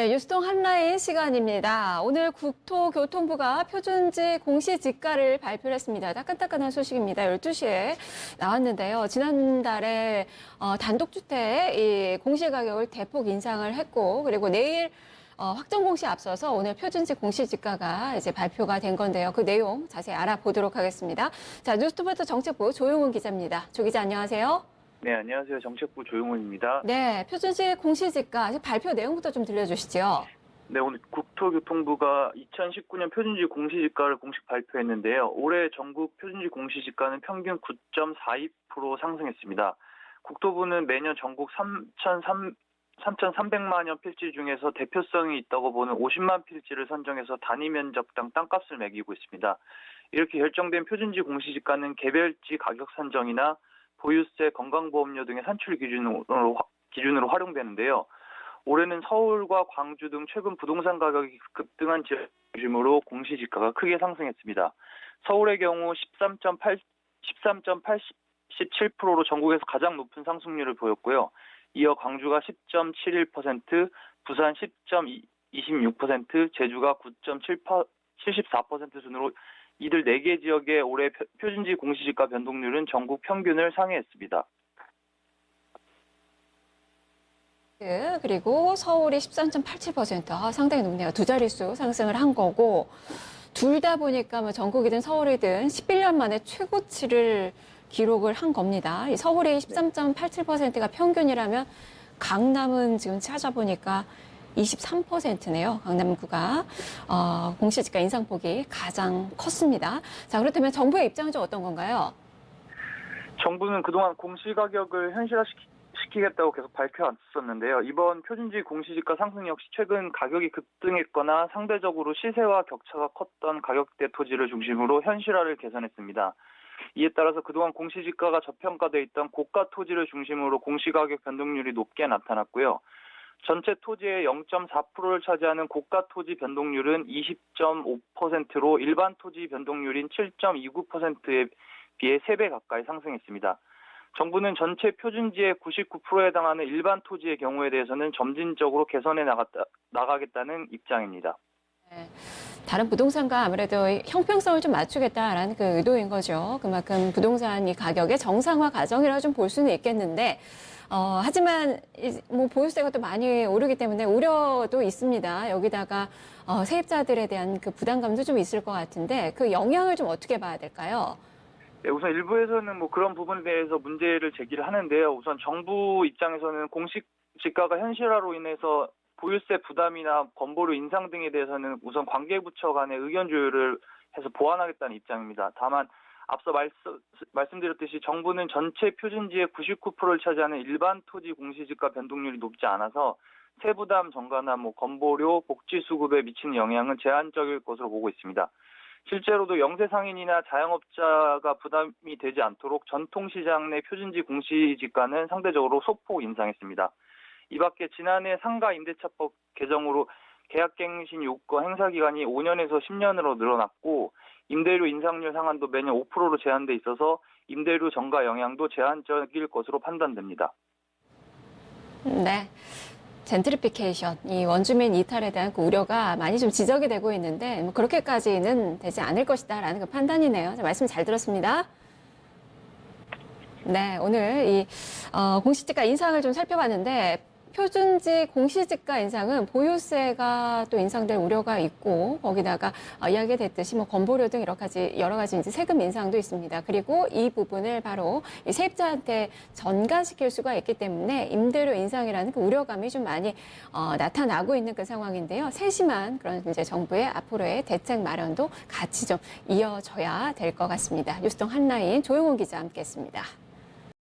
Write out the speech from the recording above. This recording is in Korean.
네, 뉴스통 한라인 시간입니다. 오늘 국토교통부가 표준지 공시지가를 발표를 했습니다. 따끈따끈한 소식입니다. 12시에 나왔는데요. 지난달에 단독주택 이 공시가격을 대폭 인상을 했고, 그리고 내일 확정 공시 앞서서 오늘 표준지 공시지가가 이제 발표가 된 건데요. 그 내용 자세히 알아보도록 하겠습니다. 자, 뉴스토부터 정책부 조용훈 기자입니다. 조 기자 안녕하세요. 네, 안녕하세요. 정책부 조용훈입니다. 네, 표준지 공시지가 발표 내용부터 좀 들려주시죠. 네, 오늘 국토교통부가 2019년 표준지 공시지가를 공식 발표했는데요. 올해 전국 표준지 공시지가는 평균 9.42% 상승했습니다. 국토부는 매년 전국 3,300만여 필지 중에서 대표성이 있다고 보는 50만 필지를 선정해서 단위 면적당 땅값을 매기고 있습니다. 이렇게 결정된 표준지 공시지가는 개별지 가격 산정이나 보유세, 건강보험료 등의 산출 기준으로 활용되는데요. 올해는 서울과 광주 등 최근 부동산 가격이 급등한 지역 중심으로 공시지가가 크게 상승했습니다. 서울의 경우 13.87%로 전국에서 가장 높은 상승률을 보였고요. 이어 광주가 10.71%, 부산 10.26%, 제주가 9.74% 순으로 이들 4개 지역의 올해 표준지 공시지가 변동률은 전국 평균을 상회했습니다. 그리고 서울이 13.87%, 상당히 높네요. 두 자릿수 상승을 한 거고, 둘 다 보니까 뭐 전국이든 서울이든 11년 만에 최고치를 기록을 한 겁니다. 이 서울이 13.87%가 평균이라면 강남은 지금 찾아보니까 23%네요. 강남구가 공시지가 인상폭이 가장 컸습니다. 자, 그렇다면 정부의 입장은 좀 어떤 건가요? 정부는 그동안 공시가격을 현실화시키겠다고 계속 밝혀왔었는데요. 이번 표준지 공시지가 상승 역시 최근 가격이 급등했거나 상대적으로 시세와 격차가 컸던 가격대 토지를 중심으로 현실화를 개선했습니다. 이에 따라서 그동안 공시지가가 저평가돼 있던 고가 토지를 중심으로 공시가격 변동률이 높게 나타났고요. 전체 토지의 0.4%를 차지하는 고가 토지 변동률은 20.5%로 일반 토지 변동률인 7.29%에 비해 3배 가까이 상승했습니다. 정부는 전체 표준지의 99%에 해당하는 일반 토지의 경우에 대해서는 점진적으로 개선해 나가겠다는 입장입니다. 네. 다른 부동산과 아무래도 형평성을 좀 맞추겠다라는 그 의도인 거죠. 그만큼 부동산 이 가격의 정상화 과정이라고 좀 볼 수는 있겠는데, 하지만 뭐 보유세가 또 많이 오르기 때문에 우려도 있습니다. 여기다가 세입자들에 대한 그 부담감도 좀 있을 것 같은데 그 영향을 좀 어떻게 봐야 될까요? 네, 우선 일부에서는 뭐 그런 부분에 대해서 문제를 제기를 하는데요. 우선 정부 입장에서는 공시지가가 현실화로 인해서 보유세 부담이나 건보료 인상 등에 대해서는 우선 관계부처 간의 의견 조율을 해서 보완하겠다는 입장입니다. 다만 앞서 말씀드렸듯이 정부는 전체 표준지의 99%를 차지하는 일반 토지 공시지가 변동률이 높지 않아서 세부담 전가나 건보료, 복지수급에 미치는 영향은 제한적일 것으로 보고 있습니다. 실제로도 영세상인이나 자영업자가 부담이 되지 않도록 전통시장 내 표준지 공시지가는 상대적으로 소폭 인상했습니다. 이 밖에 지난해 상가 임대차법 개정으로 계약갱신 요건 행사 기간이 5년에서 10년으로 늘어났고 임대료 인상률 상한도 매년 5%로 제한돼 있어서 임대료 전가 영향도 제한적일 것으로 판단됩니다. 네. 젠트리피케이션, 이 원주민 이탈에 대한 그 우려가 많이 좀 지적이 되고 있는데 뭐 그렇게까지는 되지 않을 것이다라는 그 판단이네요. 말씀 잘 들었습니다. 네, 오늘 이 공시지가 인상을 좀 살펴봤는데 표준지 공시지가 인상은 보유세가 또 인상될 우려가 있고 거기다가 이야기 됐듯이 건보료 등 여러 가지 이제 세금 인상도 있습니다. 그리고 이 부분을 바로 이 세입자한테 전가시킬 수가 있기 때문에 임대료 인상이라는 그 우려감이 좀 많이 나타나고 있는 그 상황인데요. 세심한 그런 이제 정부의 앞으로의 대책 마련도 같이 좀 이어져야 될 것 같습니다. 뉴스통 한라인 조용훈 기자 함께했습니다.